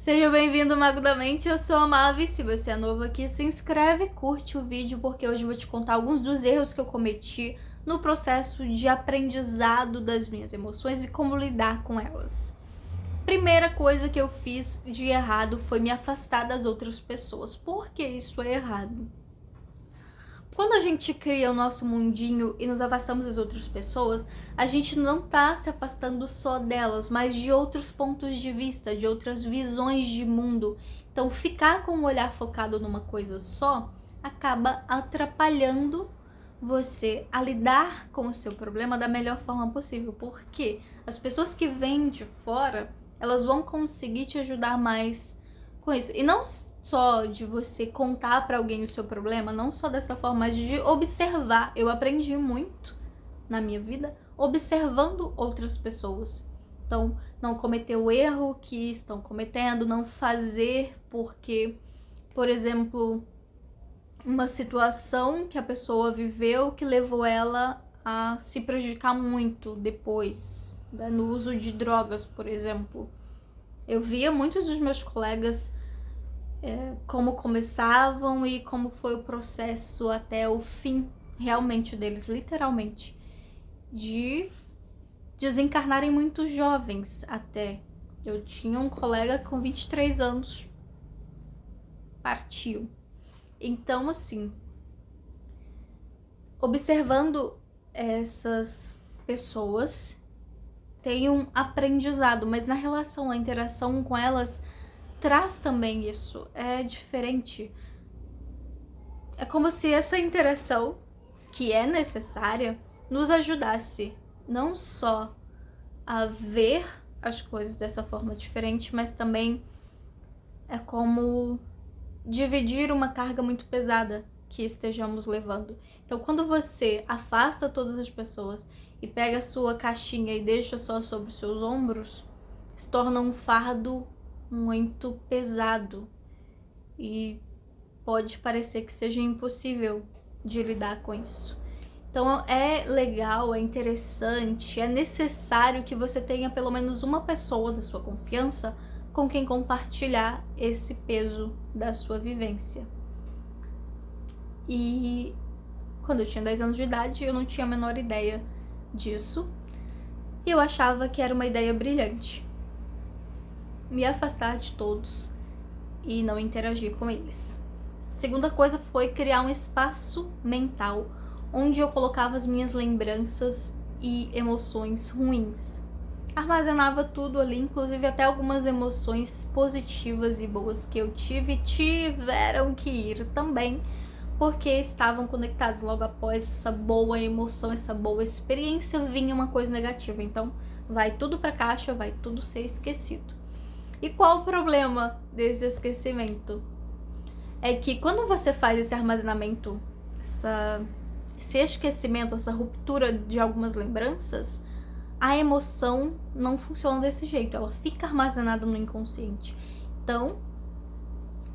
Seja bem-vindo, Mago da Mente, eu sou a Mavi. Se você é novo aqui, se inscreve, curte o vídeo, porque hoje eu vou te contar alguns dos erros que eu cometi no processo de aprendizado das minhas emoções e como lidar com elas. Primeira coisa que eu fiz de errado foi me afastar das outras pessoas. Por que isso é errado? Quando a gente cria o nosso mundinho e nos afastamos das outras pessoas, a gente não tá se afastando só delas, mas de outros pontos de vista, de outras visões de mundo. Então, ficar com o olhar focado numa coisa só acaba atrapalhando você a lidar com o seu problema da melhor forma possível. Porque as pessoas que vêm de fora, elas vão conseguir te ajudar mais com isso. E não só de você contar para alguém o seu problema, não só dessa forma, mas de observar. Eu aprendi muito na minha vida observando outras pessoas. Então, não cometer o erro que estão cometendo, não fazer porque, por exemplo, uma situação que a pessoa viveu que levou ela a se prejudicar muito depois, né, no uso de drogas, por exemplo. Eu via muitos dos meus colegas como começavam e como foi o processo até o fim realmente deles, literalmente, de desencarnarem muito jovens até. Eu tinha um colega com 23 anos, partiu. Então, assim, observando essas pessoas, tem um aprendizado, mas na relação, a interação com elas traz também isso, é diferente. É como se essa interação, que é necessária, nos ajudasse não só a ver as coisas dessa forma diferente, mas também é como dividir uma carga muito pesada que estejamos levando. Então, quando você afasta todas as pessoas e pega a sua caixinha e deixa só sobre os seus ombros, se torna um fardo muito pesado e pode parecer que seja impossível de lidar com isso. Então é legal, é interessante, é necessário que você tenha pelo menos uma pessoa da sua confiança com quem compartilhar esse peso da sua vivência. E quando eu tinha 10 anos de idade, eu não tinha a menor ideia disso. E eu achava que era uma ideia brilhante. Me afastar de todos e não interagir com eles. Segunda coisa foi criar um espaço mental onde eu colocava as minhas lembranças e emoções ruins. Armazenava tudo ali, inclusive até algumas emoções positivas e boas que eu tiveram que ir também, porque estavam conectados. Logo após essa boa emoção, essa boa experiência, vinha uma coisa negativa. Então, vai tudo pra caixa, vai tudo ser esquecido. E qual o problema desse esquecimento? É que quando você faz esse armazenamento, esse esquecimento, essa ruptura de algumas lembranças, a emoção não funciona desse jeito, ela fica armazenada no inconsciente. Então,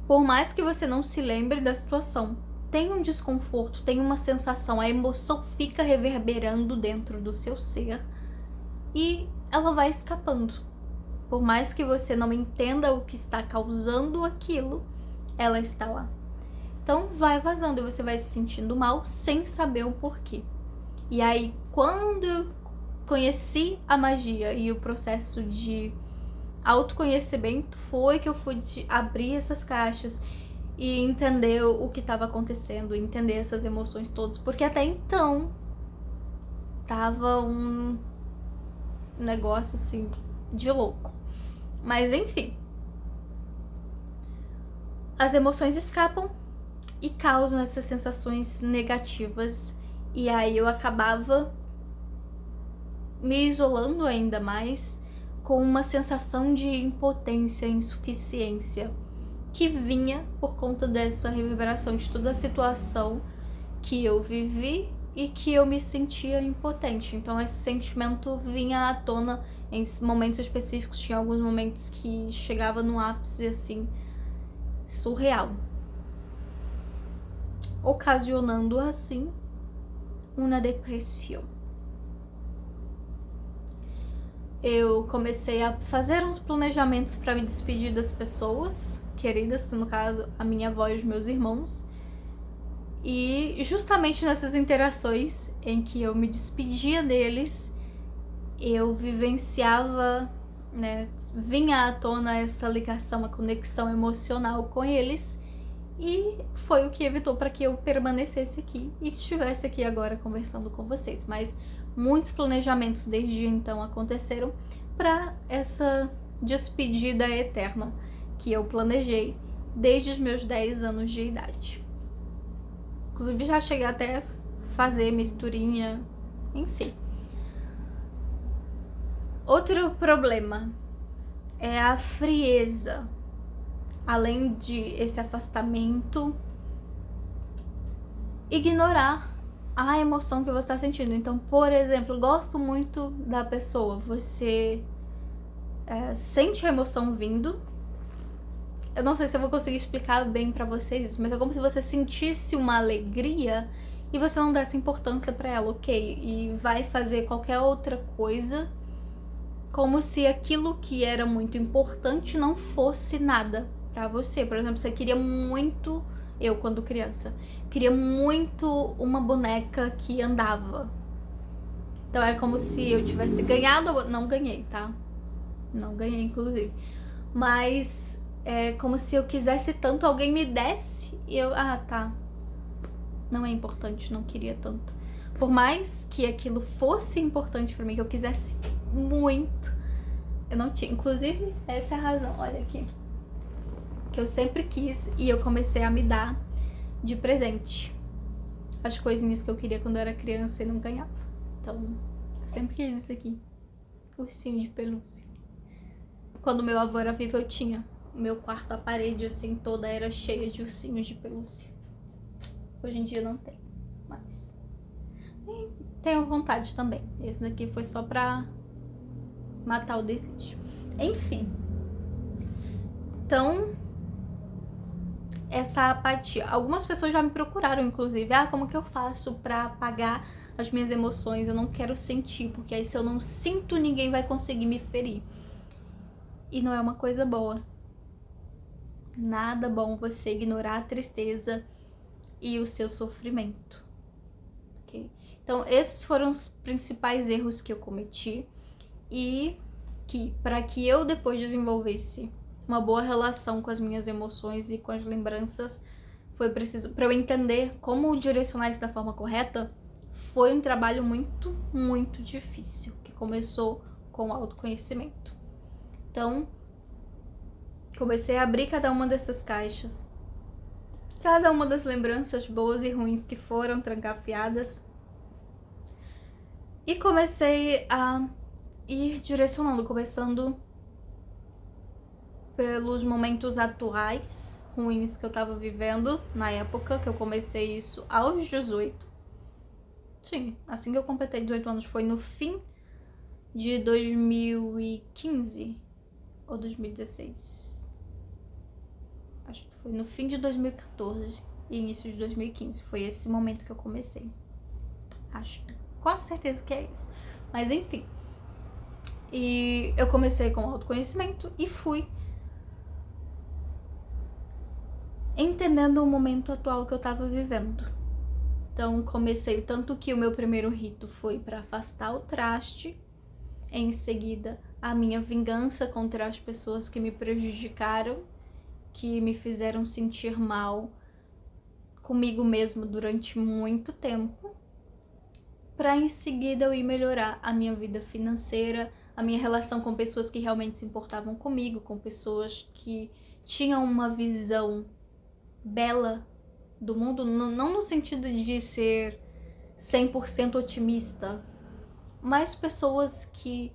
por mais que você não se lembre da situação, tem um desconforto, tem uma sensação, a emoção fica reverberando dentro do seu ser e ela vai escapando. Por mais que você não entenda o que está causando aquilo, ela está lá. Então vai vazando e você vai se sentindo mal sem saber o porquê. E aí, quando eu conheci a magia e o processo de autoconhecimento, foi que eu fui abrir essas caixas e entender o que estava acontecendo, entender essas emoções todas, porque até então tava um negócio assim de louco. Mas enfim, as emoções escapam e causam essas sensações negativas, e aí eu acabava me isolando ainda mais com uma sensação de impotência, insuficiência, que vinha por conta dessa reverberação de toda a situação que eu vivi e que eu me sentia impotente. Então esse sentimento vinha à tona em momentos específicos. Tinha alguns momentos que chegava num ápice assim surreal, ocasionando assim uma depressão. eu comecei a fazer uns planejamentos para me despedir das pessoas queridas, no caso, a minha avó e os meus irmãos. E justamente nessas interações em que eu me despedia deles, eu vivenciava, né, vinha à tona essa ligação, a conexão emocional com eles, e foi o que evitou para que eu permanecesse aqui e estivesse aqui agora conversando com vocês. Mas muitos planejamentos desde então aconteceram para essa despedida eterna que eu planejei desde os meus 10 anos de idade. Inclusive já cheguei até a fazer misturinha, enfim. Outro problema é a frieza. Além de esse afastamento, ignorar a emoção que você está sentindo. Então, por exemplo, gosto muito da pessoa, você sente a emoção vindo. Eu não sei se eu vou conseguir explicar bem pra vocês isso, mas é como se você sentisse uma alegria e você não desse importância pra ela, ok? E vai fazer qualquer outra coisa como se aquilo que era muito importante não fosse nada pra você. Por exemplo, você queria muito, eu quando criança, queria muito uma boneca que andava. Então é como se eu tivesse ganhado, não ganhei, tá? Não ganhei, inclusive. Mas é como se eu quisesse tanto, alguém me desse e eu, tá, não é importante, não queria tanto. Por mais que aquilo fosse importante pra mim, que eu quisesse muito, eu não tinha. Inclusive, essa é a razão, olha aqui, que eu sempre quis e eu comecei a me dar de presente as coisinhas que eu queria quando eu era criança e não ganhava. Então, eu sempre quis isso aqui, ursinho de pelúcia. Quando meu avô era vivo, eu tinha. Meu quarto, a parede, assim, toda era cheia de ursinhos de pelúcia. Hoje em dia não tem, mas tenho vontade também. Esse daqui foi só pra matar o desejo. Enfim. Então, essa apatia. Algumas pessoas já me procuraram, inclusive. Como que eu faço pra apagar as minhas emoções? Eu não quero sentir, porque aí se eu não sinto, ninguém vai conseguir me ferir. E não é uma coisa boa. Nada bom você ignorar a tristeza e o seu sofrimento. Okay? Então, esses foram os principais erros que eu cometi e que, para que eu depois desenvolvesse uma boa relação com as minhas emoções e com as lembranças, foi preciso, para eu entender como direcionar isso da forma correta, foi um trabalho muito, muito difícil, que começou com o autoconhecimento. Então, comecei a abrir cada uma dessas caixas, cada uma das lembranças boas e ruins que foram trancafiadas, e comecei a ir direcionando, começando pelos momentos atuais ruins que eu tava vivendo na época que eu comecei isso aos 18. Sim, assim que eu completei 18 anos, foi no fim de 2015 ou 2016. Acho que foi no fim de 2014 e início de 2015. Foi esse momento que eu comecei. Acho, com certeza que é isso. Mas enfim. E eu comecei com autoconhecimento e fui entendendo o momento atual que eu tava vivendo. Então comecei, tanto que o meu primeiro rito foi para afastar o traste, em seguida a minha vingança contra as pessoas que me prejudicaram, que me fizeram sentir mal comigo mesma durante muito tempo, para em seguida eu ir melhorar a minha vida financeira, a minha relação com pessoas que realmente se importavam comigo, com pessoas que tinham uma visão bela do mundo, não no sentido de ser 100% otimista, mas pessoas que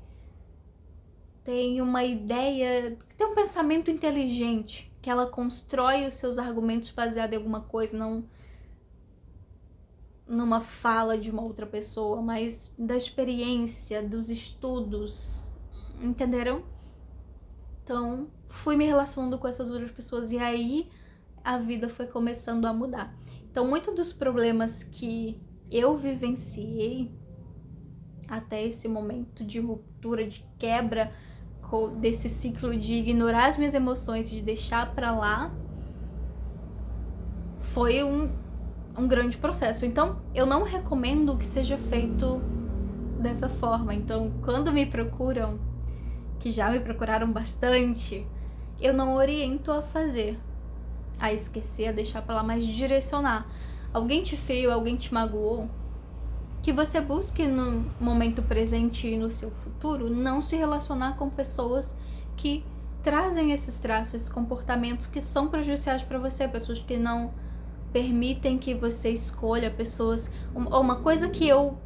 têm uma ideia, que têm um pensamento inteligente, que ela constrói os seus argumentos baseado em alguma coisa, não numa fala de uma outra pessoa, mas da experiência, dos estudos, entenderam? Então, fui me relacionando com essas outras pessoas e aí a vida foi começando a mudar. Então, muitos dos problemas que eu vivenciei até esse momento de ruptura, de quebra desse ciclo de ignorar as minhas emoções, de deixar pra lá, foi um grande processo. Então, eu não recomendo que seja feito dessa forma. Então, quando me procuram, que já me procuraram bastante, eu não oriento a fazer, a esquecer, a deixar pra lá, mas direcionar. Alguém te feriu, alguém te magoou, que você busque no momento presente e no seu futuro não se relacionar com pessoas que trazem esses traços, esses comportamentos que são prejudiciais para você, pessoas que não permitem que você escolha, pessoas... Uma coisa que eu,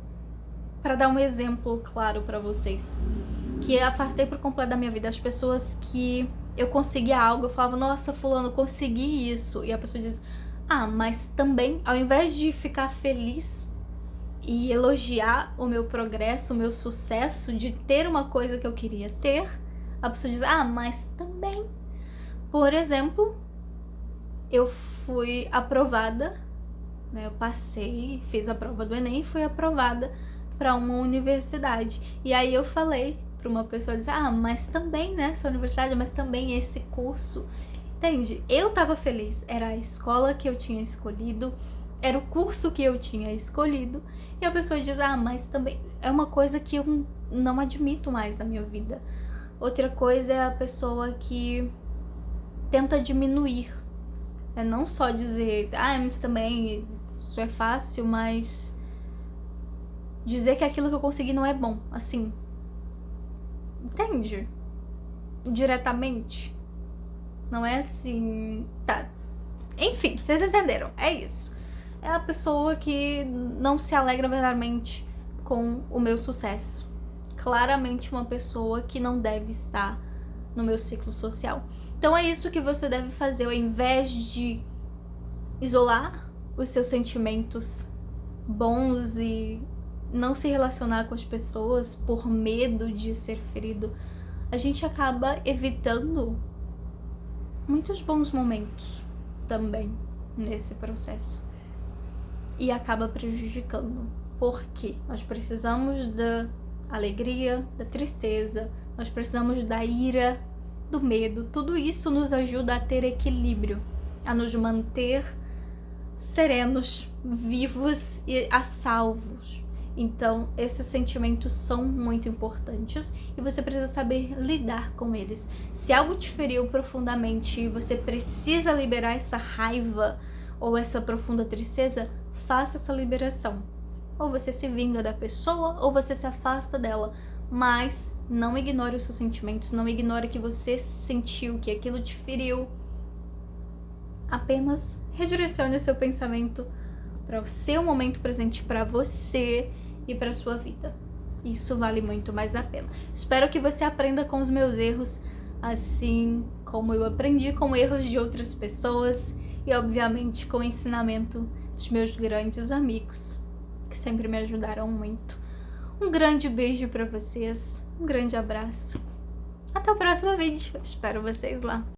para dar um exemplo claro para vocês, que eu afastei por completo da minha vida, as pessoas que eu conseguia algo, eu falava, nossa, fulano, consegui isso, e a pessoa diz, mas também, ao invés de ficar feliz e elogiar o meu progresso, o meu sucesso de ter uma coisa que eu queria ter, a pessoa diz, mas também. Por exemplo, eu fui aprovada, né? Eu passei, fiz a prova do Enem e fui aprovada para uma universidade. E aí eu falei para uma pessoa, dizer, mas também nessa universidade, mas também esse curso. Entende? Eu tava feliz, era a escola que eu tinha escolhido, era o curso que eu tinha escolhido, e a pessoa diz, mas também é uma coisa que eu não admito mais na minha vida. Outra coisa é a pessoa que tenta diminuir. É não só dizer, mas também isso é fácil, mas dizer que aquilo que eu consegui não é bom, assim. Entende? Diretamente. Não é assim... Tá. Enfim, vocês entenderam. É isso. É a pessoa que não se alegra verdadeiramente com o meu sucesso. Claramente uma pessoa que não deve estar no meu ciclo social. Então é isso que você deve fazer, ao invés de isolar os seus sentimentos bons e não se relacionar com as pessoas por medo de ser ferido, a gente acaba evitando muitos bons momentos também nesse processo. E acaba prejudicando. Porque nós precisamos da alegria, da tristeza, nós precisamos da ira, do medo. Tudo isso nos ajuda a ter equilíbrio, a nos manter serenos, vivos e a salvos. Então, esses sentimentos são muito importantes e você precisa saber lidar com eles. Se algo te feriu profundamente e você precisa liberar essa raiva ou essa profunda tristeza, faça essa liberação. Ou você se vinga da pessoa ou você se afasta dela. Mas não ignore os seus sentimentos, não ignore que você sentiu, que aquilo te feriu. Apenas redirecione o seu pensamento para o seu momento presente, para você e para a sua vida. Isso vale muito mais a pena. Espero que você aprenda com os meus erros, assim como eu aprendi com erros de outras pessoas e, obviamente, com o ensinamento dos meus grandes amigos, que sempre me ajudaram muito. Um grande beijo para vocês, um grande abraço. Até o próximo vídeo, espero vocês lá.